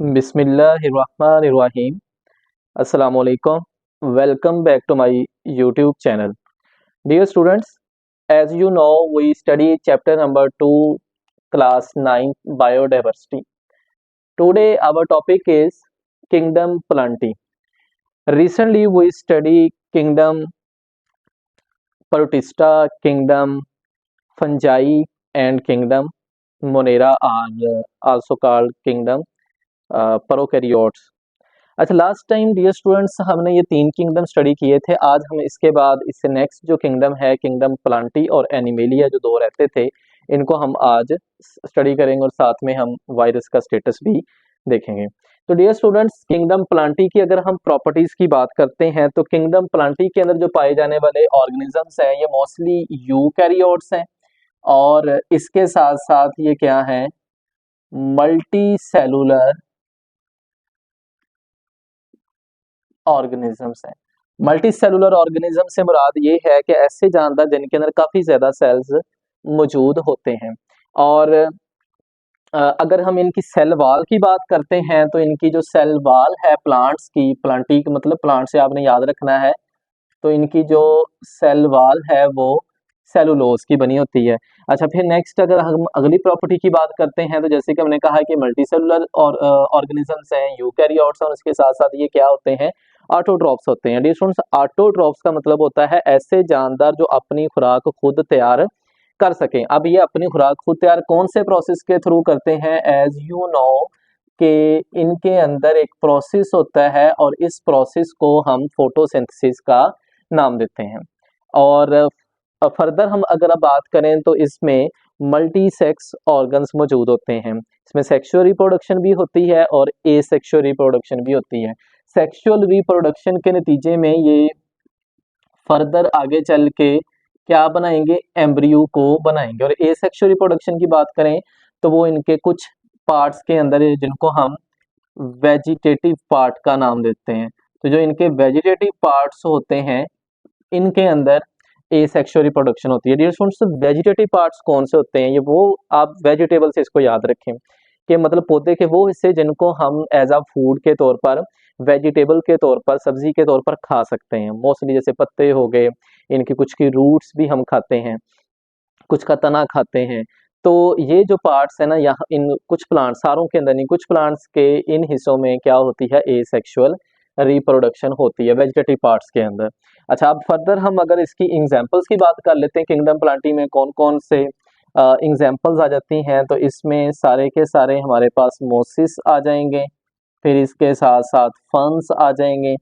बिस्मिल्लाहिर्रहमानिर्रहीम। अस्सलाम वालेकुम। Welcome back to my YouTube channel. Dear students, as you know, we study chapter number 2, class 9, biodiversity. Today our topic is kingdom Plantae. Recently we study kingdom Protista, kingdom Fungi and kingdom Monera, are also called kingdom Prokaryotes. अच्छा, last time dear students हमने ये 3 kingdom study किए थे। आज हम इसके बाद इससे नेक्स्ट जो किंगडम है, किंगडम प्लांटी और एनिमेलिया, जो 2 रहते थे, इनको हम आज स्टडी करेंगे और साथ में हम वायरस का स्टेटस भी देखेंगे। तो डियर स्टूडेंट्स, किंगडम प्लांटी की अगर हम प्रॉपर्टीज की बात करते हैं तो किंगडम प्लांटी के अंदर जो पाए जाने वाले ऑर्गेनिजम्स हैं ये मोस्टली यूकैरियोट्स हैं और इसके साथ साथ ये क्या है, मल्टी सेलुलर ऑर्गेनिजम्स हैं। मल्टी सेलुलर ऑर्गेनिज्म से मुराद ये है कि ऐसे जानदार जिनके अंदर काफी ज्यादा सेल्स मौजूद होते हैं। और अगर हम इनकी सेल वाल की बात करते हैं तो इनकी जो सेल वाल है प्लांट्स की, प्लांटी का मतलब प्लांट से आपने याद रखना है, तो इनकी जो सेल वाल है वो सेलुलोज की बनी होती है। अच्छा, फिर नेक्स्ट अगर हम अगली प्रॉपर्टी की बात करते हैं तो जैसे कि हमने कहा कि मल्टी सेलुलर और ऑर्गेनिजम्स हैं, यूकैरियोट्स, और इसके साथ साथ ये क्या होते हैं, ऑटोट्रॉफ्स होते हैं। डियर स्टूडेंट्स, ऑटोट्रॉफ्स का मतलब होता है ऐसे जानदार जो अपनी खुराक खुद तैयार कर सकें। अब ये अपनी खुराक खुद तैयार कौन से प्रोसेस के थ्रू करते हैं? एज यू नो कि इनके अंदर एक प्रोसेस होता है और इस प्रोसेस को हम फोटोसिंथेसिस का नाम देते हैं। और फर्दर हम अगर अब बात करें तो इसमें मल्टी सेक्स ऑर्गन्स मौजूद होते हैं। इसमें सेक्सुअल रिप्रोडक्शन भी होती है और एसेक्सुअल रिप्रोडक्शन भी होती है। सेक्सुअल रिप्रोडक्शन के नतीजे में ये फर्दर आगे चल के क्या बनाएंगे, एम्ब्रियो को बनाएंगे। और एसेक्सुअल रिप्रोडक्शन की बात करें तो वो इनके कुछ पार्ट्स के अंदर है जिनको हम वेजिटेटिव पार्ट का नाम देते हैं। तो जो इनके वेजिटेटिव पार्ट्स होते हैं इनके अंदर एसेक्सुअल रिप्रोडक्शन होती है। डियर स्टूडेंट्स, वेजिटेटिव पार्ट्स कौन से होते हैं? ये वो, आप वेजिटेबल से इसको याद रखें कि मतलब पौधे के वो हिस्से जिनको हम एज अ फूड के तौर पर, वेजिटेबल के तौर पर, सब्जी के तौर पर खा सकते हैं। मोस्टली जैसे पत्ते हो गए, इनके कुछ की रूट्स भी हम खाते हैं, कुछ का तना खाते हैं। तो ये जो पार्ट्स है ना, यहाँ इन कुछ प्लांट्स, सारों के अंदर नहीं, कुछ प्लांट्स के इन हिस्सों में क्या होती है, एसेक्सुअल रिप्रोडक्शन होती है वेजिटेटिव पार्ट्स के अंदर। अच्छा, अब फर्दर हम अगर इसकी एग्जांपल्स की बात कर लेते हैं, किंगडम प्लांटी में कौन कौन से एग्जांपल्स आ जाती हैं, तो इसमें सारे के सारे हमारे पास मोसिस आ जाएंगे, फिर इसके साथ साथ फर्न्स आ जाएंगे,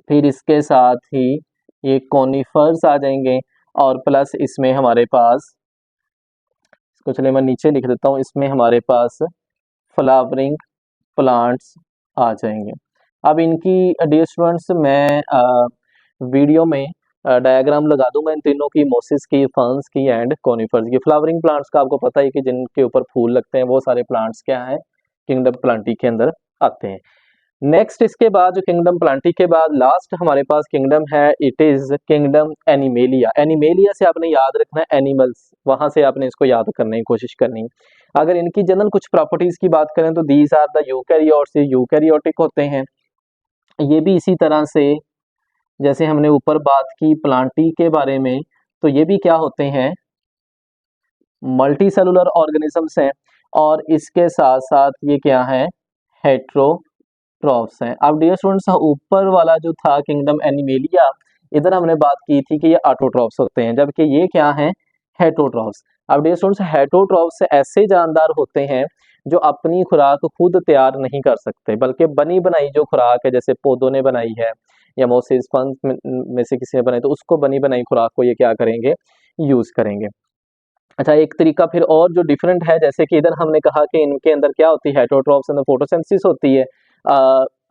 फिर इसके साथ ही ये कॉनिफर्स आ जाएंगे, और प्लस इसमें हमारे पास, इसको चलिए मैं नीचे लिख देता हूँ, इसमें हमारे पास फ्लावरिंग प्लांट्स आ जाएंगे। अब इनकी डियर स्टूडेंट्स मैं वीडियो में डायग्राम लगा दूंगा इन तीनों की, मोसिस की, फर्न्स की एंड कॉनिफर्स की। फ्लावरिंग प्लांट्स का आपको पता है कि जिनके ऊपर फूल लगते हैं वो सारे प्लांट्स क्या हैं, किंगडम प्लांटी के अंदर आते हैं। नेक्स्ट इसके बाद जो किंगडम प्लांटी के बाद लास्ट हमारे पास किंगडम है, it is kingdom animalia. Animalia से आपने याद रखना है एनिमल्स, वहां से आपने इसको याद करने की कोशिश करनी। अगर इनकी जनरल कुछ प्रॉपर्टीज की बात करें तो दीज आर द यूकैरियोट्स, ये यूकैरियोटिक होते हैं। ये भी इसी तरह से जैसे हमने ऊपर बात की प्लांटी के बारे में, तो ये भी क्या होते हैं, मल्टी सेलुलर ऑर्गेनिजम्स हैं। और इसके साथ साथ ये क्या है, हेट्रोट्रॉफ्स हैं। अब डियर स्टूडेंट्स, ऊपर वाला जो था किंगडम एनिमेलिया, इधर हमने बात की थी कि ये ऑटोट्रॉफ्स होते हैं, जबकि ये क्या हैं, हेट्रोट्रॉफ्स। अब डियर स्टूडेंट्स, हेट्रोट्रॉफ्स ऐसे जानदार होते हैं जो अपनी खुराक खुद तैयार नहीं कर सकते, बल्कि बनी बनाई जो खुराक है, जैसे पौधों ने बनाई है या मोसिस फर्न्स में से किसी ने बनाई, तो उसको बनी बनाई खुराक को ये क्या करेंगे, यूज करेंगे। अच्छा, एक तरीका फिर और जो डिफरेंट है, जैसे कि इधर हमने कहा कि इनके अंदर क्या होती है, हेटरोट्रॉफ्स अंदर फोटोसिंथेसिस होती है,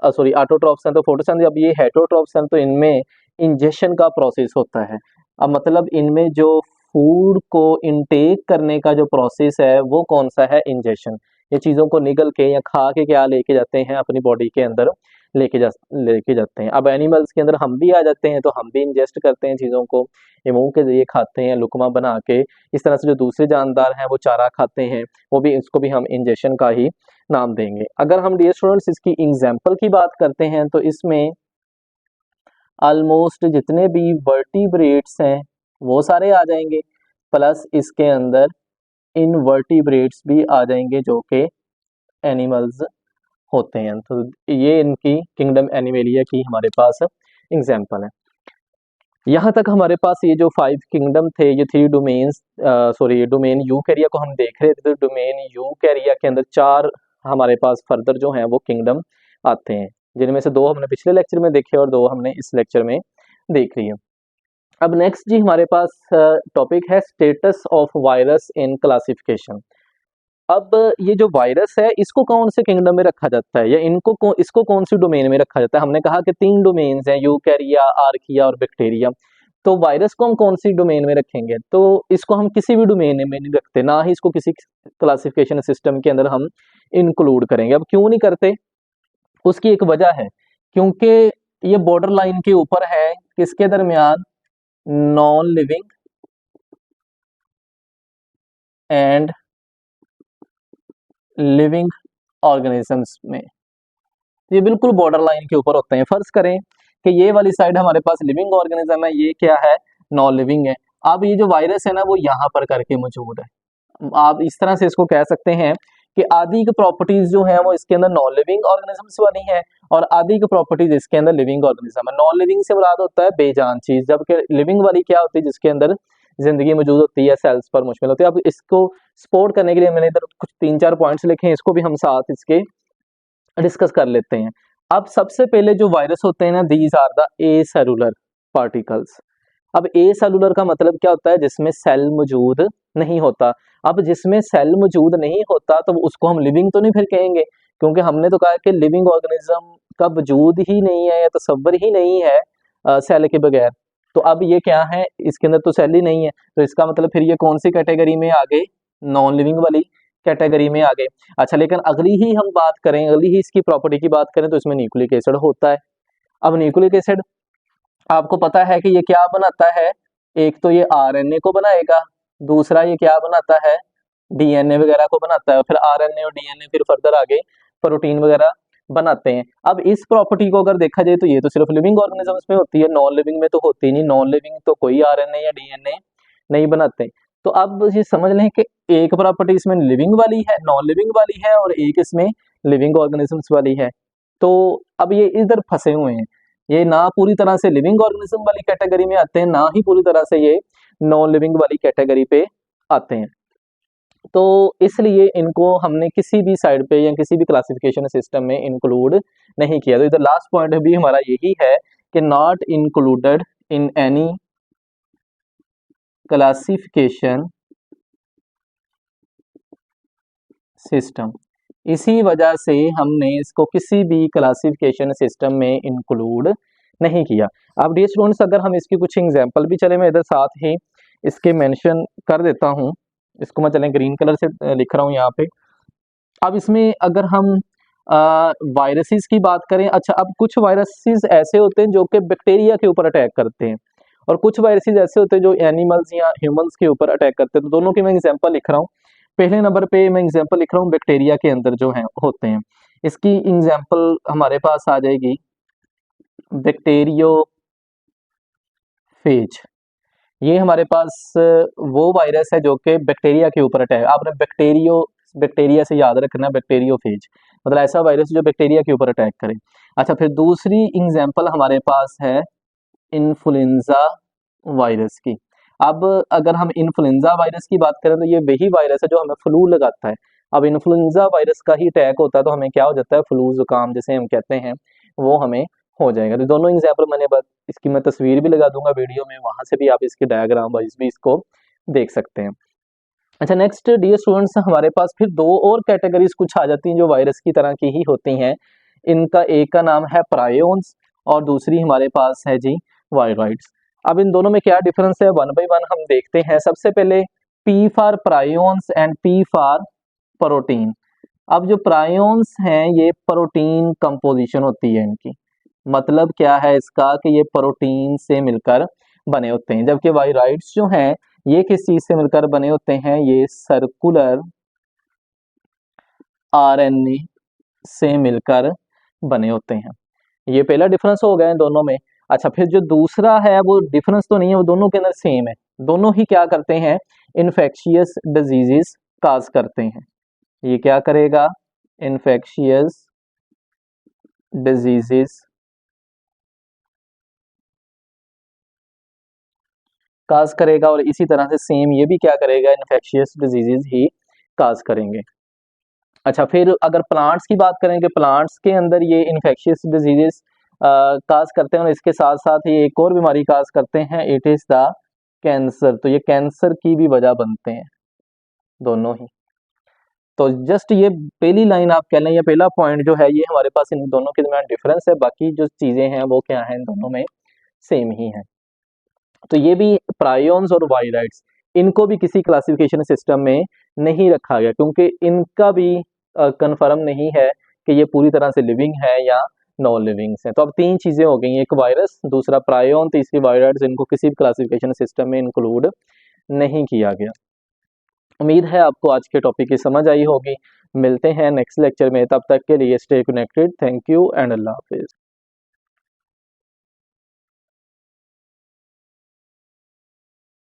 सॉरी ऑटोट्रॉफ्स हैं तो फोटोसिंथेसिस। अब ये हेटरोट्रॉफ्स हैं तो इनमें इंजेक्शन का प्रोसेस होता है। अब मतलब इनमें जो फूड को इनटेक करने का जो प्रोसेस है वो कौन सा है, इंजेक्शन। ये चीज़ों को निगल के या खा के क्या लेके जाते हैं, अपनी बॉडी के अंदर लेके जाते हैं। अब एनिमल्स के अंदर हम भी आ जाते हैं, तो हम भी इंजेस्ट करते हैं चीज़ों को, ये मुंह के जरिए खाते हैं लुकमा बना के। इस तरह से जो दूसरे जानदार हैं वो चारा खाते हैं, वो भी, इसको भी हम इंजेक्शन का ही नाम देंगे। अगर हम डियर स्टूडेंट्स इसकी एग्जाम्पल की बात करते हैं तो इसमें ऑलमोस्ट जितने भी वर्टिब्रेट्स हैं वो सारे आ जाएंगे, प्लस इसके अंदर इनवर्टिब्रेट्स भी आ जाएंगे जो कि एनिमल्स होते हैं। तो ये इनकी किंगडम एनिमेलिया की हमारे पास एग्जाम्पल है। यहाँ तक हमारे पास ये जो 5 किंगडम थे, ये 3 डोमेन्स डोमेन यूकैरिया को हम देख रहे थे। तो डोमेन यूकैरिया के अंदर 4 हमारे पास फर्दर जो हैं वो किंगडम आते हैं, जिनमें से 2 हमने पिछले लेक्चर में देखे और 2 हमने इस लेक्चर में देख लिए। अब नेक्स्ट जी हमारे पास टॉपिक है status of virus in classification. अब ये जो वायरस है इसको कौन से किंगडम में रखा जाता है या इसको कौन सी डोमेन में रखा जाता है। हमने कहा कि 3 डोमेन्स हैं, यूकैरिया, आर्किया और बैक्टीरिया। तो वायरस को हम कौन सी डोमेन में रखेंगे, तो इसको हम किसी भी डोमेन में नहीं रखते, ना ही इसको किसी क्लासिफिकेशन सिस्टम के अंदर हम इंक्लूड करेंगे। अब क्यों नहीं करते, उसकी एक वजह है, क्योंकि ये बॉर्डर लाइन के ऊपर है किसके दरमियान, non living and living organisms में। ये बिल्कुल बॉर्डर लाइन के ऊपर होते हैं। फर्ज करें कि ये वाली साइड हमारे पास लिविंग ऑर्गेनिज्म है, ये क्या है, नॉन लिविंग है। अब ये जो वायरस है ना वो यहाँ पर करके मौजूद है। आप इस तरह से इसको कह सकते हैं कि आदि की प्रॉपर्टीज जो है वो इसके अंदर नॉन लिविंग ऑर्गेनिजम्स वाली है और आदि की प्रॉपर्टीज इसके अंदर लिविंग ऑर्गेनिज्म है। नॉन लिविंग से मुराद होता है बेजान चीज, जबकि लिविंग वाली क्या होती है, जिसके अंदर जिंदगी मौजूद होती है, सेल्स पर मुश्तमिल होती है। अब इसको सपोर्ट करने के लिए मैंने इधर कुछ 3-4 पॉइंट्स लिखे हैं, इसको भी हम साथ इसके डिस्कस कर लेते हैं। अब सबसे पहले जो वायरस होते हैं ना, these are the acellular particles. अब ए सेलुलर का मतलब क्या होता है, जिसमें सेल मौजूद नहीं होता। अब जिसमें सेल मौजूद नहीं होता तो उसको हम लिविंग तो नहीं फिर कहेंगे, क्योंकि हमने तो कहा कि लिविंग ऑर्गेनिज्म का वजूद ही नहीं है या तसव्वुर ही नहीं है सेल के बगैर। तो अब ये क्या है, इसके अंदर तो सेल ही नहीं है, तो इसका मतलब फिर ये कौन सी कैटेगरी में आ गए, नॉन लिविंग वाली कैटेगरी में आ गए। अच्छा, लेकिन अगली ही हम बात करें, अगली ही इसकी प्रॉपर्टी की बात करें तो इसमें न्यूक्लिक एसिड होता है। अब न्यूक्लिक एसिड आपको पता है कि ये क्या बनाता है, एक तो ये आरएनए को बनाएगा, दूसरा ये क्या बनाता है, डीएनए वगैरह को बनाता है, फिर आरएनए और डीएनए फिर फर्दर आगे प्रोटीन वगैरह बनाते हैं। अब इस प्रॉपर्टी को अगर देखा जाए तो ये तो सिर्फ लिविंग ऑर्गेनिजम्स में होती है, नॉन लिविंग में तो होती नहीं। नॉन लिविंग तो कोई आरएनए या डीएनए नहीं बनाते। तो अब ये समझ लें कि एक प्रॉपर्टी इसमें लिविंग वाली है, नॉन लिविंग वाली है और एक इसमें लिविंग ऑर्गेनिजम्स वाली है। तो अब ये इधर फंसे हुए हैं, ये ना पूरी तरह से लिविंग ऑर्गेनिज्म वाली कैटेगरी में आते हैं, ना ही पूरी तरह से ये नॉन लिविंग वाली कैटेगरी पे आते हैं। तो इसलिए इनको हमने किसी भी साइड पे या किसी भी क्लासिफिकेशन सिस्टम में इंक्लूड नहीं किया। तो इधर लास्ट पॉइंट भी हमारा यही है कि not included in any classification system. इसी वजह से हमने इसको किसी भी क्लासिफिकेशन सिस्टम में इंक्लूड नहीं किया। अब डियर स्टूडेंट्स, अगर हम इसकी कुछ एग्जांपल भी चले, मैं इधर साथ ही इसके मेंशन कर देता हूं। इसको मैं चलें ग्रीन कलर से लिख रहा हूं यहाँ पे। अब इसमें अगर हम वायरसेस की बात करें, अच्छा, अब कुछ वायरसेस ऐसे होते हैं जो कि बैक्टीरिया के ऊपर अटैक करते हैं और कुछ वायरसेस ऐसे होते हैं जो एनिमल्स या ह्यूमंस के ऊपर अटैक करते हैं। तो दोनों की मैं एग्जांपल लिख रहा हूँ। पहले नंबर पे मैं एग्जांपल लिख रहा हूँ बैक्टीरिया के अंदर जो है होते हैं। इसकी एग्जांपल हमारे पास आ जाएगी बैक्टीरियोफेज। ये हमारे पास वो वायरस है जो कि बैक्टीरिया के ऊपर अटैक, आपने बैक्टीरिया से याद रखना, बैक्टीरियोफेज मतलब ऐसा वायरस जो बैक्टीरिया के ऊपर अटैक करे। अच्छा, फिर दूसरी एग्जांपल हमारे पास है इन्फ्लुएंजा वायरस की। अब अगर हम इन्फ्लुएंजा वायरस की बात करें तो ये वही वायरस है जो हमें फ्लू लगाता है। अब इन्फ्लुएंजा वायरस का ही अटैक होता है तो हमें क्या हो जाता है, फ्लू जुकाम जिसे हम कहते हैं वो हमें हो जाएगा। तो दोनों एग्जाम्पल मैंने बात, इसकी मैं तस्वीर भी लगा दूंगा वीडियो में, वहां से भी आप इसके डायग्राम वाइज भी इसको देख सकते हैं। अच्छा, नेक्स्ट डियर स्टूडेंट्स, हमारे पास फिर 2 और कैटेगरीज कुछ आ जाती हैं जो वायरस की तरह की ही होती हैं। इनका एक का नाम है प्रायोन्स और दूसरी हमारे पास है जी वायरॉइड्स। अब इन दोनों में क्या डिफरेंस है, 1 बाय 1 हम देखते हैं। सबसे पहले P for prions and P for protein. अब जो प्रायोन्स हैं ये प्रोटीन कंपोजिशन होती है इनकी, मतलब क्या है इसका कि ये प्रोटीन से मिलकर बने होते हैं, जबकि वायरॉइड्स जो हैं ये किस चीज से मिलकर बने होते हैं, ये सर्कुलर आरएनए से मिलकर बने होते हैं। ये पहला डिफरेंस हो गया इन दोनों में। अच्छा, फिर जो दूसरा है वो डिफरेंस तो नहीं है, वो दोनों के अंदर सेम है। दोनों ही क्या करते हैं, इन्फेक्शियस डिजीजेस काज करते हैं। ये क्या करेगा, इन्फेक्शियस डिजीजेस काज करेगा, और इसी तरह से सेम ये भी क्या करेगा, इन्फेक्शियस डिजीजेस ही काज करेंगे। अच्छा, फिर अगर प्लांट्स की बात करें कि प्लांट्स के अंदर ये इन्फेक्शियस डिजीजेस काज करते हैं, और इसके साथ साथ ये एक और बीमारी काज करते हैं, इट इज द कैंसर। तो ये कैंसर की भी वजह बनते हैं दोनों ही। तो जस्ट ये पहली लाइन आप कह लें, या पहला पॉइंट जो है, ये हमारे पास इन दोनों के दरमियान डिफरेंस है। बाकी जो चीजें हैं वो क्या है, इन दोनों में सेम ही है। तो ये भी प्रायोन्स और वाइराइड्स, इनको भी किसी क्लासिफिकेशन सिस्टम में नहीं रखा गया, क्योंकि इनका भी कंफर्म नहीं है कि ये पूरी तरह से लिविंग है या नॉन लिविंग्स हैं। तो अब तीन चीजें हो गई, एक वायरस, दूसरा प्रायोन, तीसरी वाइराइड्स, इनको किसी भी क्लासिफिकेशन सिस्टम में इंक्लूड नहीं किया गया। उम्मीद है आपको आज के टॉपिक की समझ आई होगी। मिलते हैं नेक्स्ट लेक्चर में, तब तक के लिए stay connected. Thank you and Allah Hafiz.